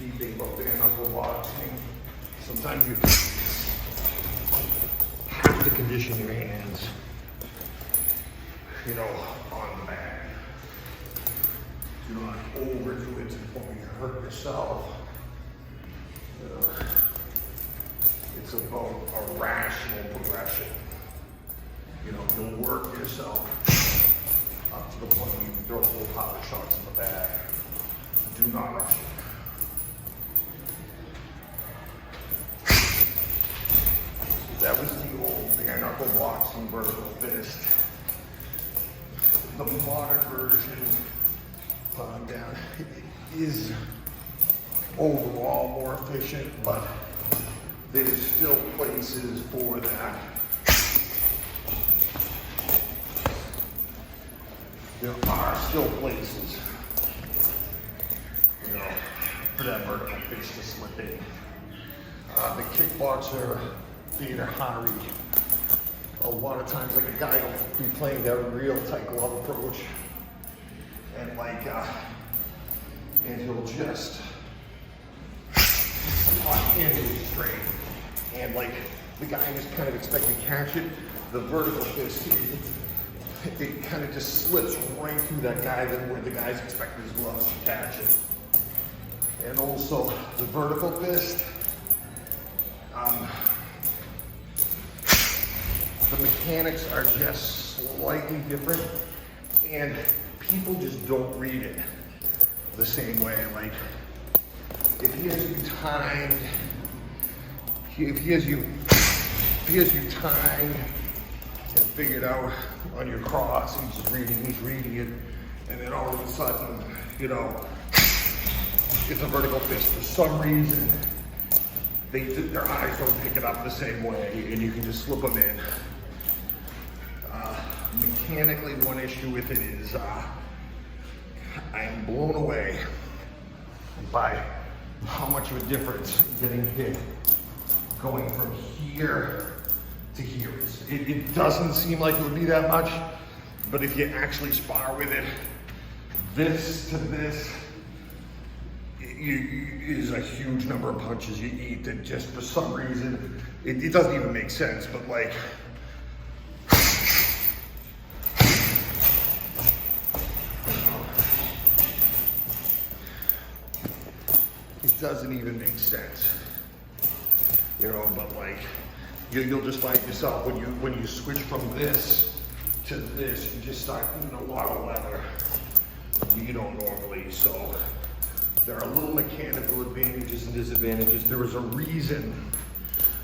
key thing about bare-knuckle boxing. Sometimes you have to condition your hands, you know, on the bag. You don't overdo it to the point where you hurt yourself. It's about a rational progression. You know, you'll work yourself up to the point where you can throw full power shots in the bag. Do not rush it. That was the old bare-knuckle boxing vertical fist. The modern version, down, is overall more efficient, but there's still places for that. There are still places, you know, for that vertical fist to slip in. The kickboxer, being a Hari, a lot of times, like a guy will be playing that real tight glove approach, and and he'll just lock into it straight, and like the guy is kind of expecting to catch it. The vertical fist, it kind of just slips right through that guy than where the guy's expecting his gloves to catch it. And also the vertical fist, the mechanics are just slightly different, and people just don't read it the same way. Like, if he has you timed, if he has you timed and figured out on your cross, he's reading it, and then all of a sudden, you know, it's a vertical fist. For some reason, their eyes don't pick it up the same way, and you can just slip them in. Mechanically, one issue with it is I am blown away by how much of a difference getting hit going from here to here is. It doesn't seem like it would be that much, but if you actually spar with it, this to this is a huge number of punches you eat that just for some reason, it doesn't even make sense, but like, it doesn't even make sense, you know. But like, you'll just find yourself when you switch from this to this, you just start eating a lot of leather you don't normally. So there are little mechanical advantages and disadvantages. There is a reason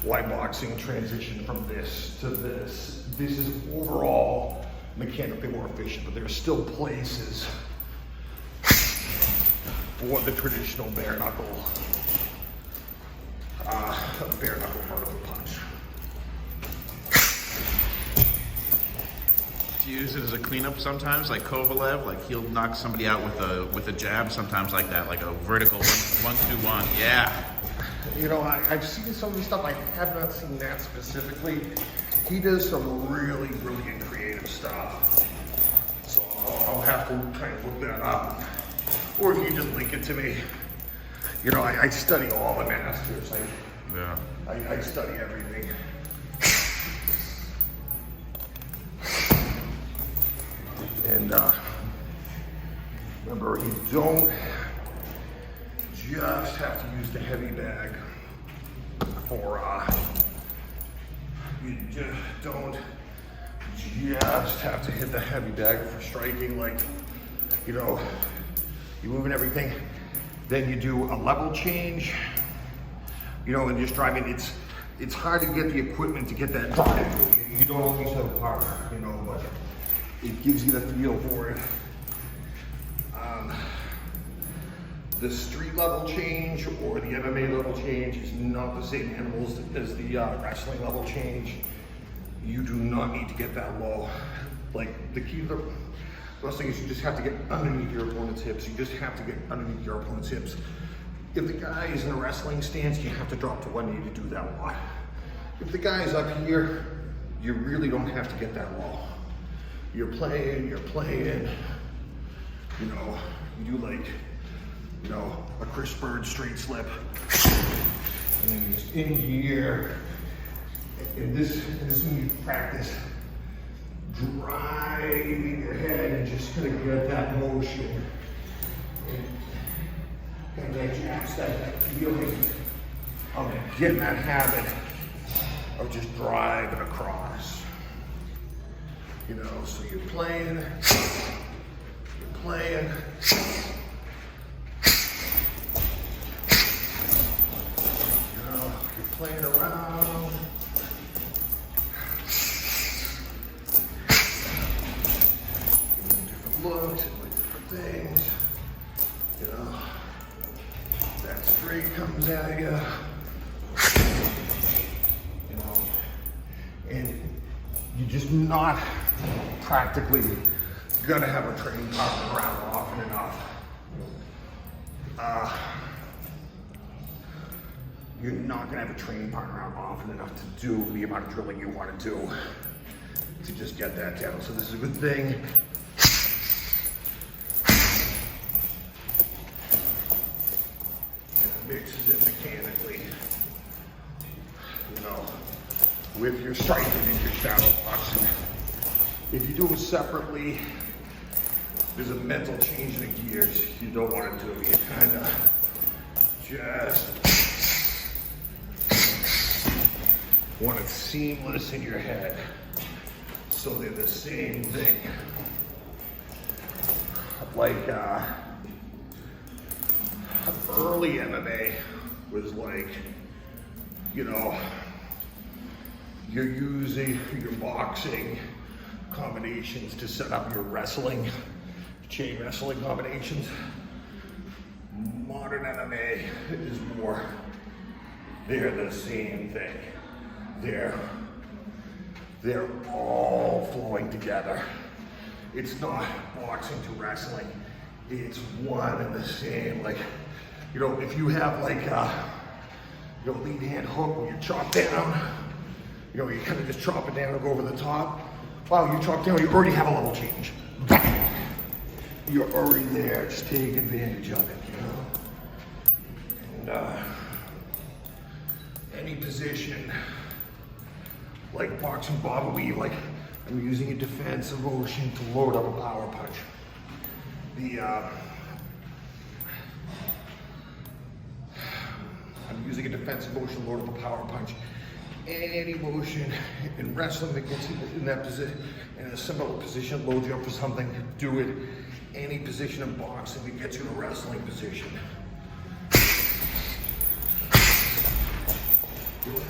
why boxing transitioned from this to this. This is overall mechanically more efficient, but there are still places for the traditional bare-knuckle vertical punch. Do you use it as a cleanup sometimes, like Kovalev? Like he'll knock somebody out with a jab sometimes, like that, like a vertical 1-2-1. Yeah. You know, I've seen some of the stuff. I have not seen that specifically. He does some really brilliant creative stuff. So I'll have to kind of look that up. Or if you just link it to me. You know, I study all the masters. I study everything. And remember, you don't just have to use the heavy bag for, you just don't just have to hit the heavy bag for striking. Like, you know, you're moving everything, then you do a level change, you know, and just driving. It's hard to get the equipment to get that drive. You don't always have a partner, you know, but it gives you the feel for it. The street level change or the MMA level change is not the same animals as the wrestling level change. You do not need to get that low. Like, the key to the wrestling is you just have to get underneath your opponent's hips. You just have to get underneath your opponent's hips. If the guy is in a wrestling stance, you have to drop to one knee to do that a lot. If the guy is up here, you really don't have to get that low. You're playing, you know, you do like you know, a Chris Bird straight slip. And then you just in here. And this is when you practice driving your head and just gonna get that motion. And that jab step, that feeling of getting that habit of just driving across. You know, so you're playing. You know, you're playing around. Different looks and like different things. You know, that straight comes at you. You know, and you're just not practically gonna have a training partner around often enough. You're not gonna have a training partner around often enough to do the amount of drilling you want to do to just get that down. So this is a good thing. And it mixes it mechanically, you know, with your striking and your shadow boxing. If you do them separately, there's a mental change in the gears you don't want to do. You kind of just want it seamless in your head. So they're the same thing. Like early MMA was like, you know, you're using your boxing combinations to set up your wrestling, chain wrestling combinations. Modern MMA is more, they're the same thing. They're all flowing together. It's not boxing to wrestling. It's one and the same. Like, you know, if you have like you know, lead hand hook where you chop down, you know, you kind of just chop it down and go over the top. Wow, you chop down, you already have a level change. You're already there, just take advantage of it, you know? And any position, like boxing bob weave, like I'm using a defensive motion to load up a power punch. I'm using a defensive motion to load up a power punch. Any motion in wrestling that gets you in that position, in a similar position, loads you up for something, do it. Any position in boxing that gets you in a wrestling position. Do it.